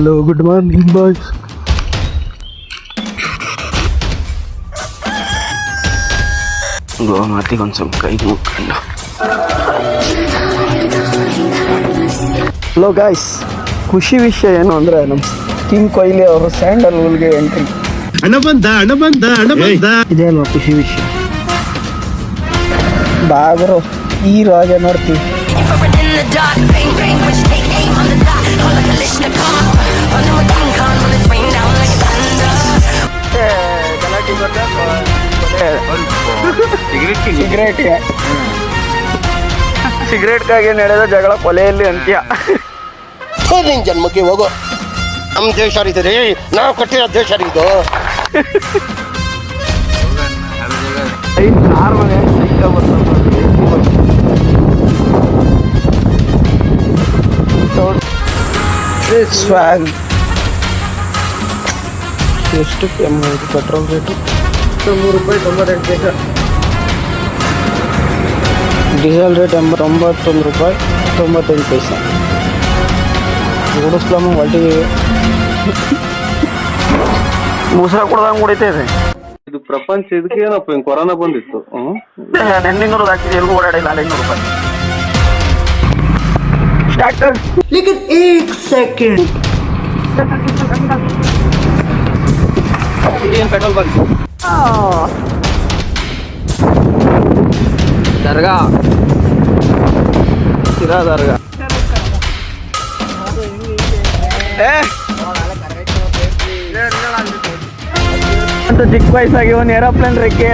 Hello good morning boys. ಗೋಮಾತಿಗೆ ಒಂದು ಸ್ವಲ್ಪ ಕೈ ಮುಗ್ಕೊಂಡು. ಹಲೋ ಗಾಯ್ಸ್, ಖುಷಿ ವಿಷಯ ಏನು ಅಂದರೆ ನಮ್ಮ ಕಿಂಗ್ ಕೊಹ್ಲಿ ಅವರು ಸ್ಯಾಂಡಲ್ವುಡ್ಗೆ ಎಂಟ್ರಿ. ಹಣ ಬಂದ ಇದೇ ಅಲ್ವಾ ಖುಷಿ ವಿಷಯ. ಬಾಗರು ಹೀರೋ ಹಾಗೆ ನೋಡ್ತೀವಿ. ಸಿಗರೇಟ್ಗಾಗಿ ನಡೆದ ಜಗಳ ಕೊಲೆಯಲ್ಲಿ ಅಂತ್ಯ. ನಿನ್ ಜನ್ಮಕ್ಕೆ ಹೋಗೋ. ನಮ್ಮ ದೇಶ ಇದೆ, ನಾವು ಕಟ್ಟಿರೋ ದೇಶ ಇದು. ಸ್ವಾಗ್ ಎಷ್ಟು ಪೆಟ್ರೋಲ್ ರೇಟು? ₹3.98. Diesel rate ₹91.98. ಓಡಿಸ್ಲಾಮ ಹೊಟ್ಟಿಗೆ ಮುಸರ ಕುಡ್ದಂಗೆ ಕುಡಿತೈತೆ. ಇದು ಪ್ರಪಂಚ. ಇದಕ್ಕೆ ಏನಪ್ಪ ಹಿಂಗ್ ಕೊರೋನಾ ಬಂದಿತ್ತು. ₹900 ಹಾಕಿದ್ರೆ ಎಲ್ಗೂ ಓಡಾಡಿಲ್ಲ. ₹900 ಸ್ಟಾರ್ಟ್. ಲೇಕಿನ್ 1 ಸೆಕೆಂಡ್ ಪೆಟ್ರೋಲ್ ಬಂಕ್ ದರ್ಗಾ ಸಿರಾ ದರ್ಗಾ. ಚಿಕ್ಕ ವಯಸ್ಸಾಗಿ ಒಂದು ಏರೋಪ್ಲೇನ್ ರೆಕ್ಕೆ